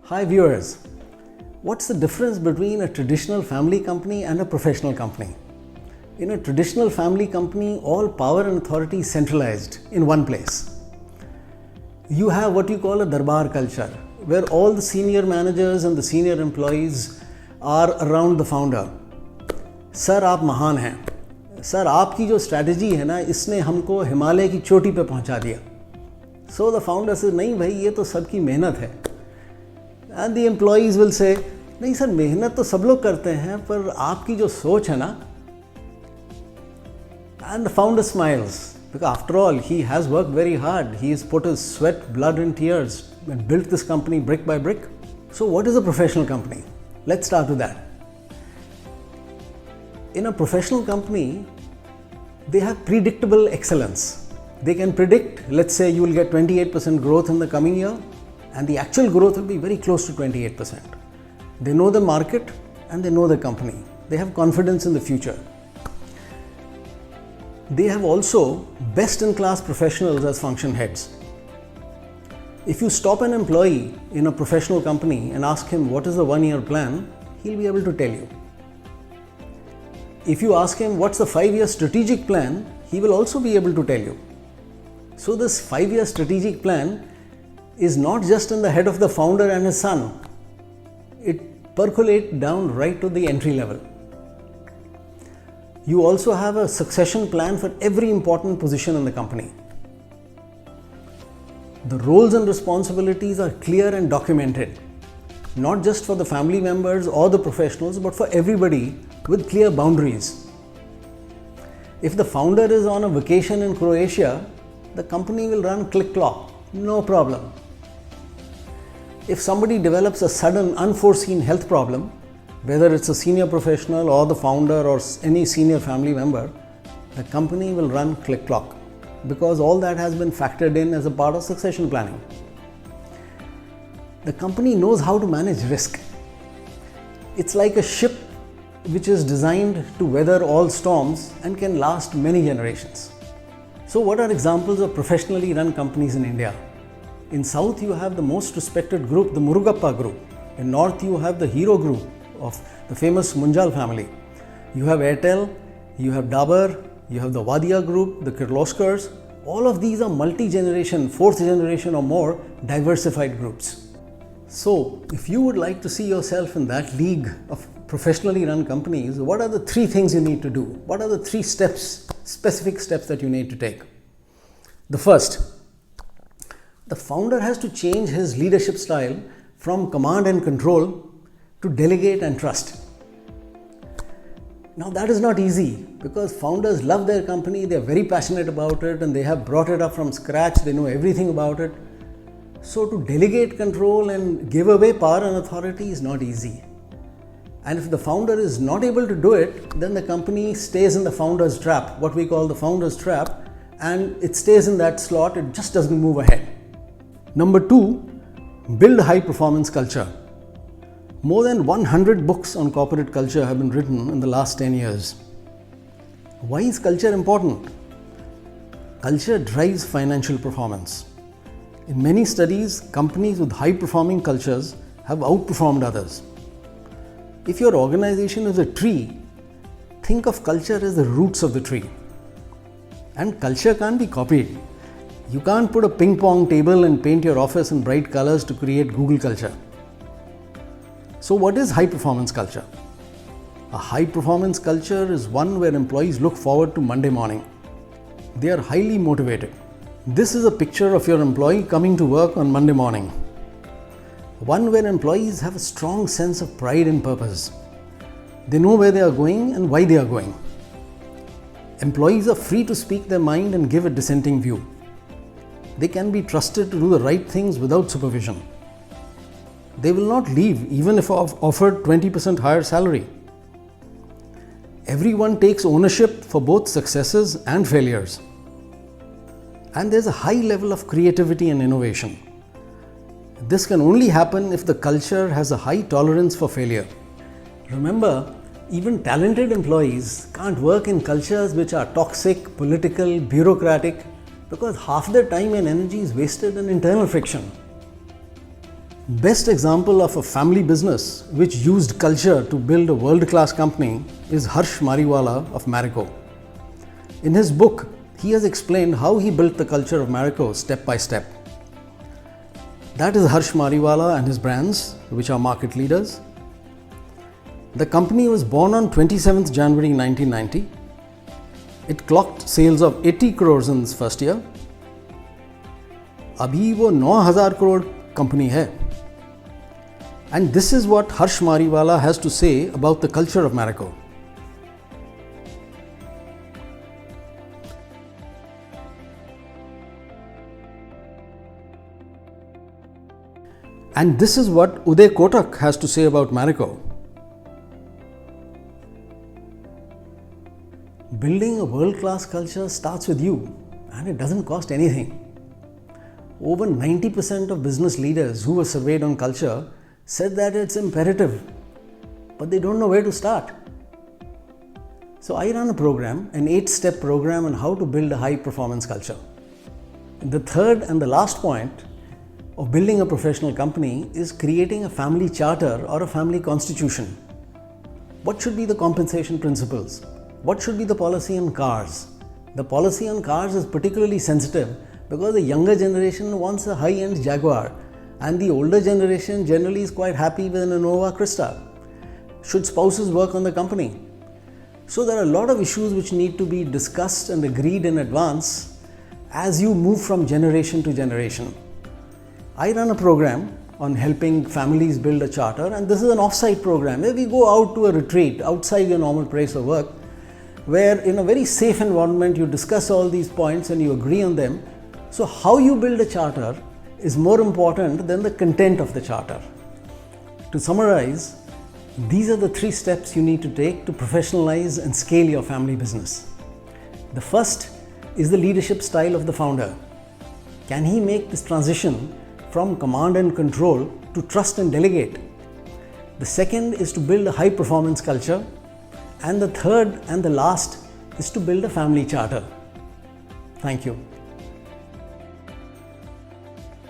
Hi viewers, what's the difference between a traditional family company and a professional company? In a traditional family company, all power and authority is centralized in one place. You have what you call a darbar culture, where all the senior managers and the senior employees are around the founder. Sir आप महान हैं, sir आपकी जो strategy है ना इसने हमको हिमालय की चोटी पे पहुंचा दिया. So the founder says नहीं भाई ये तो सबकी मेहनत है. And the employees will say नहीं सर मेहनत तो सब लोग करते हैं पर आपकी जो सोच है ना. And the founder smiles because after all he has worked very hard. He has put his sweat, blood and tears and built this company brick by brick. So what is a professional company? Let's start with that. In a professional company, they have predictable excellence. They can predict, let's say you will get 28% growth in the coming year, and the actual growth will be very close to 28%. They know the market and they know the company. They have confidence in the future. They have also best-in-class professionals as function heads. If you stop an employee in a professional company and ask him what is the one-year plan, he'll be able to tell you. If you ask him what's the 5-year strategic plan, he will also be able to tell you. So this 5-year strategic plan is not just in the head of the founder and his son. It percolates down right to the entry level. You also have a succession plan for every important position in the company. The roles and responsibilities are clear and documented, not just for the family members or the professionals, but for everybody with clear boundaries. If the founder is on a vacation in Croatia, the company will run click-clock, no problem. If somebody develops a sudden unforeseen health problem, whether it's a senior professional or the founder or any senior family member, the company will run click-clock because all that has been factored in as a part of succession planning. The company knows how to manage risk. It's like a ship which is designed to weather all storms and can last many generations. So what are examples of professionally run companies in India? In South you have the most respected group, the Murugappa group. In North you have the Hero group of the famous Munjal family. You have Airtel, you have Dabur, you have the Wadia group, the Kirloskars. All of these are multi-generation, 4th generation or more diversified groups. So if you would like to see yourself in that league of professionally run companies, what are the 3 things you need to do? What are the 3 steps, specific steps that you need to take? The first, the founder has to change his leadership style from command and control to delegate and trust. Now that is not easy because founders love their company, they are very passionate about it and they have brought it up from scratch, they know everything about it. So to delegate control and give away power and authority is not easy. And if the founder is not able to do it, then the company stays in the founder's trap, what we call the founder's trap, and it stays in that slot, it just doesn't move ahead. Number 2, build high performance culture. More than 100 books on corporate culture have been written in the last 10 years. Why is culture important? Culture drives financial performance. In many studies, companies with high performing cultures have outperformed others. If your organization is a tree, think of culture as the roots of the tree. And culture can't be copied. You can't put a ping pong table and paint your office in bright colors to create Google culture. So what is high performance culture? A high performance culture is one where employees look forward to Monday morning. They are highly motivated. This is a picture of your employee coming to work on Monday morning. One where employees have a strong sense of pride and purpose. They know where they are going and why they are going. Employees are free to speak their mind and give a dissenting view. They can be trusted to do the right things without supervision. They will not leave even if offered 20% higher salary. Everyone takes ownership for both successes and failures. And there's a high level of creativity and innovation. This can only happen if the culture has a high tolerance for failure. Remember, even talented employees can't work in cultures which are toxic, political, bureaucratic, because half their time and energy is wasted in internal friction. Best example of a family business which used culture to build a world-class company is Harsh Mariwala of Marico. In his book, he has explained how he built the culture of Marico step by step. That is Harsh Mariwala and his brands, which are market leaders. The company was born on 27th January 1990. It clocked sales of 80 crores in its first year. अभी वो 9,000 crore company है. And this is what Harsh Mariwala has to say about the culture of Marico. And this is what Uday Kotak has to say about Marico. Building a world-class culture starts with you, and it doesn't cost anything. Over 90% of business leaders who were surveyed on culture said that it's imperative, but they don't know where to start. So I run a program, an 8-step program on how to build a high-performance culture. The third and the last point of building a professional company is creating a family charter or a family constitution. What should be the compensation principles? What should be the policy on cars? The policy on cars is particularly sensitive because the younger generation wants a high-end Jaguar and the older generation generally is quite happy with an Innova Krista. Should spouses work on the company? So there are a lot of issues which need to be discussed and agreed in advance as you move from generation to generation. I run a program on helping families build a charter, and this is an off-site program where we go out to a retreat outside your normal place of work, where in a very safe environment you discuss all these points and you agree on them. So how you build a charter is more important than the content of the charter. To summarize, these are the 3 steps you need to take to professionalize and scale your family business. The first is the leadership style of the founder. Can he make this transition from command and control to trust and delegate? The second is to build a high performance culture. And the third and the last is to build a family charter. Thank you.